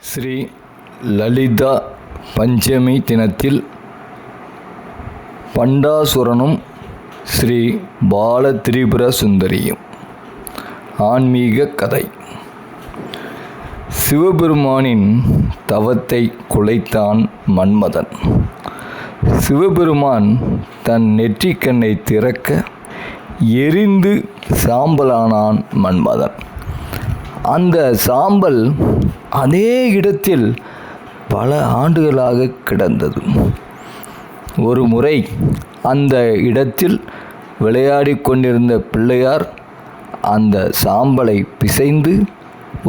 ஸ்ரீ லலிதா பஞ்சமி தினத்தில் பண்டாசுரனும் ஸ்ரீ பால திரிபுர சுந்தரியும். ஆன்மீக கதை. சிவபெருமானின் தவத்தை குலைத்தான் மன்மதன். சிவபெருமான் தன் நெற்றிக்கண்ணை திறக்க எரிந்து சாம்பலானான் மன்மதன். அந்த சாம்பல் அதே இடத்தில் பல ஆண்டுகளாக கிடந்தது. ஒரு முறை அந்த இடத்தில் விளையாடி கொண்டிருந்த பிள்ளையார் அந்த சாம்பலை பிசைந்து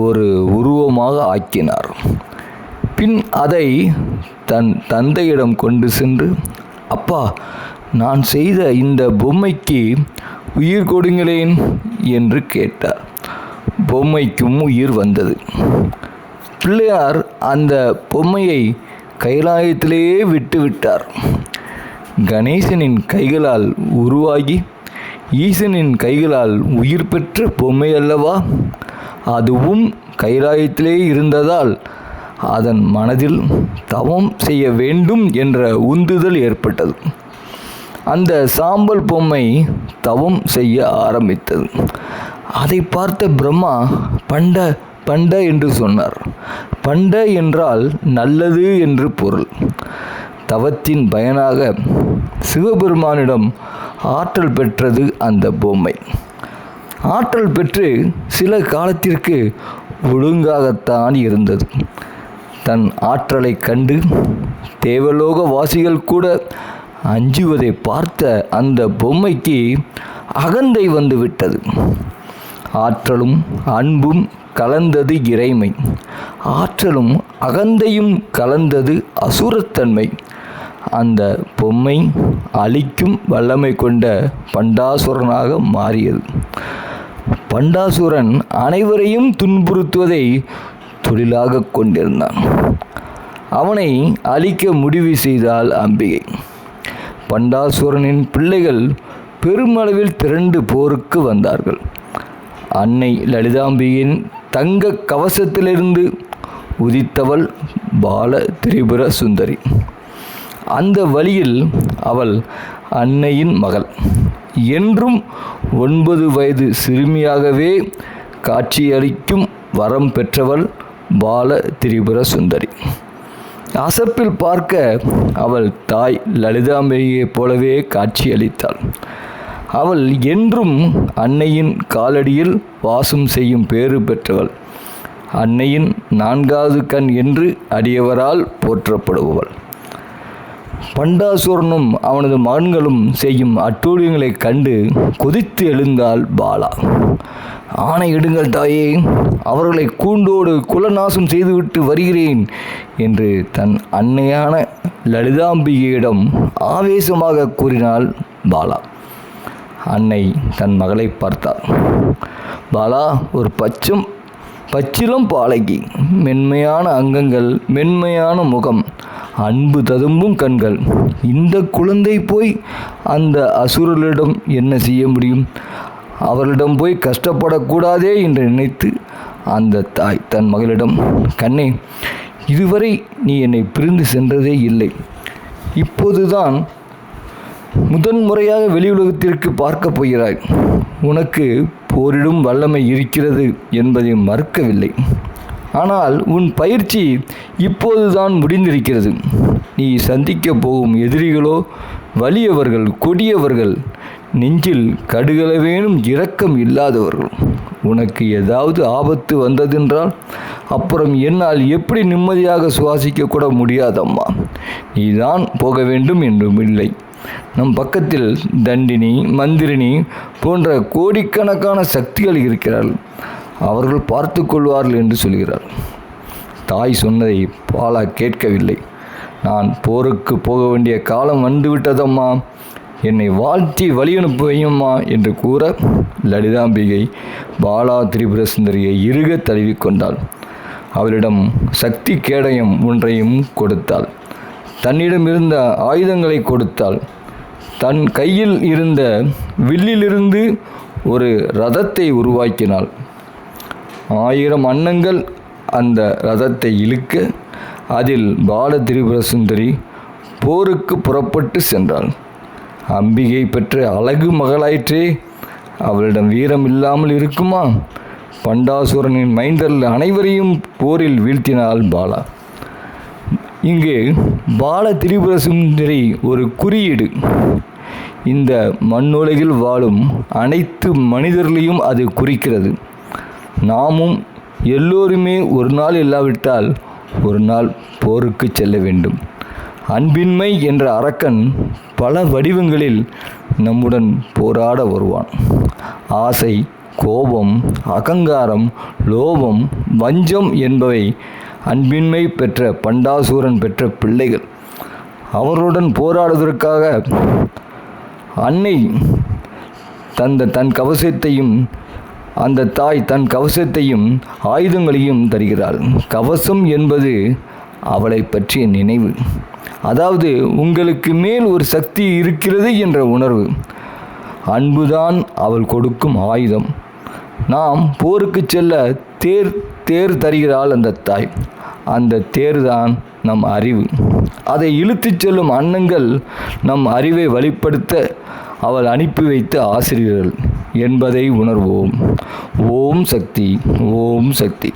ஒரு உருவமாக ஆக்கினார். பின் அதை தன் தந்தையிடம் கொண்டு சென்று, அப்பா, நான் செய்த இந்த பொம்மைக்கு உயிர் கொடுங்களேன் என்று கேட்டார். பொம்மைக்கும் உயிர் வந்தது. பிள்ளையார் அந்த பொம்மையை கைலாயத்திலேயே விட்டுவிட்டார். கணேசனின் கைகளால் உருவாகி ஈசனின் கைகளால் உயிர் பெற்ற பொம்மை அல்லவா? அதுவும் கைலாயத்திலே இருந்ததால் அதன் மனதில் தவம் செய்ய வேண்டும் என்ற உந்துதல் ஏற்பட்டது. அந்த சாம்பல் பொம்மை தவம் செய்ய ஆரம்பித்தது. அதை பார்த்த பிரம்மா பண்ட பண்ட என்று சொன்னார். பண்ட என்றால் நல்லது என்று பொருள். தவத்தின் பயனாக சிவபெருமானிடம் ஆற்றல் பெற்றது அந்த பொம்மை. ஆற்றல் பெற்று சில காலத்திற்கு ஒழுங்காகத்தான் இருந்தது. தன் ஆற்றலை கண்டு தேவலோக வாசிகள் கூட அஞ்சுவதை பார்த்த அந்த பொம்மைக்கு அகந்தை வந்துவிட்டது. ஆற்றலும் அன்பும் கலந்தது இறைமை. ஆற்றலும் அகந்தையும் கலந்தது அசுரத்தன்மை. அந்த பொம்மை அழிக்கும் வல்லமை கொண்ட பண்டாசுரனாக மாறியது. பண்டாசுரன் அனைவரையும் துன்புறுத்துவதை தொழிலாக கொண்டிருந்தான். அவனை அழிக்க முடிவு செய்தாள் அம்பிகை. பண்டாசுரனின் பிள்ளைகள் பெருமளவில் திரண்டு போருக்கு வந்தார்கள். அன்னை லலிதாம்பிகையின் தங்க கவசத்திலிருந்து உதித்தவள் பால திரிபுர சுந்தரி. அந்த வழியில் அவள் அன்னையின் மகள். என்றும் 9 வயது சிறுமியாகவே காட்சியளிக்கும் வரம் பெற்றவள் பால திரிபுர சுந்தரி. அசப்பில் பார்க்க அவள் தாய் லலிதாம்பிகையைப் போலவே காட்சியளித்தாள். அவள் என்றும் அன்னையின் காலடியில் வாசம் செய்யும் பேறு பெற்றவள். அன்னையின் 4வது கண் என்று அடியவரால் போற்றப்படுபவள். பண்டாசுரனும் அவனது மகன்களும் செய்யும் அட்டூழியங்களைக் கண்டு கொதித்து எழுந்தாள் பாலா. ஆணையிடுங்கள் தாயே, அவர்களை கூண்டோடு குலநாசம் செய்துவிட்டு வருகிறேன் என்று தன் அன்னையான லலிதாம்பிகையிடம் ஆவேசமாக கூறினாள் பாலா. அன்னை தன் மகளை பார்த்தாள். பாலா ஒரு பச்சிலம் பாலகி. மென்மையான அங்கங்கள், மென்மையான முகம், அன்பு ததும்பும் கண்கள். இந்த குழந்தை போய் அந்த அசுரர்களிடம் என்ன செய்ய முடியும்? அவர்களிடம் போய் கஷ்டப்படக்கூடாதே என்று நினைத்து அந்த தாய் தன் மகளிடம், கண்ணே, இதுவரை நீ என்னை பிரிந்து சென்றதே இல்லை. இப்போதுதான் முதன்முறையாக வெளி உலகத்திற்கு பார்க்க போகிறாய். உனக்கு போரிடும் வல்லமை இருக்கிறது என்பதை மறுக்கவில்லை. ஆனால் உன் பயிற்சி இப்போதுதான் முடிந்திருக்கிறது. நீ சந்திக்க போகும் எதிரிகளோ வலியவர்கள், கொடியவர்கள், நெஞ்சில் கடுகளவேனும் இரக்கம் இல்லாதவர்கள். உனக்கு ஏதாவது ஆபத்து வந்ததென்றால் அப்புறம் என்னால் எப்படி நிம்மதியாக சுவாசிக்க கூட முடியாதம்மா. நீதான் போக வேண்டும் என்றும் இல்லை. நம் பக்கத்தில் தண்டினி, மந்திரினி போன்ற கோடிக்கணக்கான சக்திகள் இருக்கிறார்கள். அவர்கள் பார்த்து கொள்வார்கள் என்று சொல்கிறார். தாய் சொன்னதை பாலா கேட்கவில்லை. நான் போருக்கு போக வேண்டிய காலம் வந்துவிட்டதம்மா, என்னை வாழ்த்தி வழியனுப்புவையம்மா என்று கூற லலிதாம்பிகை பாலா திரிபுர சுந்தரியை இறுக தழுவிக்கொண்டாள். அவளிடம் சக்தி கேடயம் ஒன்றையும் கொடுத்தாள். தன்னிடமிருந்த ஆயுதங்களை கொடுத்தாள். தன் கையில் இருந்த வில்லிலிருந்து ஒரு ரதத்தை உருவாக்கினாள். 1000 அன்னங்கள் அந்த ரதத்தை இழுக்க அதில் பால திரிபுர சுந்தரி போருக்கு புறப்பட்டு சென்றாள். அம்பிகை பெற்ற அழகு மகளாயிற்றே, அவளிடம் வீரம் இல்லாமல் இருக்குமா? பண்டாசுரனின் மைந்தர்கள் அனைவரையும் போரில் வீழ்த்தினாள் பாலா. இங்கு பால திரிபுர சுந்தரி ஒரு குறியீடு. இந்த மண்ணுலகில் வாழும் அனைத்து மனிதர்களையும் அது குறிக்கிறது. நாமும் எல்லோருமே ஒரு நாள் இல்லாவிட்டால் ஒரு நாள் போருக்கு செல்ல வேண்டும். அன்பின்மை என்ற அரக்கன் பல வடிவங்களில் நம்முடன் போராட வருவான். ஆசை, கோபம், அகங்காரம், லோபம், வஞ்சம் என்பவை அன்பின்மை பெற்ற பண்டாசூரன் பெற்ற பிள்ளைகள். அவர்களுடன் போராடுவதற்காக அன்னை தன் கவசத்தையும் அந்த தாய் தன் கவசத்தையும் ஆயுதங்களையும் தருகிறாள். கவசம் என்பது அவளை பற்றிய நினைவு. அதாவது உங்களுக்கு மேல் ஒரு சக்தி இருக்கிறது என்ற உணர்வு. அன்புதான் அவள் கொடுக்கும் ஆயுதம். நாம் போருக்கு செல்ல தேர் தருகிறாள் அந்த தாய். அந்த தேர்தான் நம் அறிவு. அதை இழுத்துச் செல்லும் அன்னங்கள் நம் அறிவை வழிப்படுத்த அவள் அனுப்பி வைத்த ஆசிரியர்கள் என்பதை உணர்வோம். ஓம் சக்தி, ஓம் சக்தி.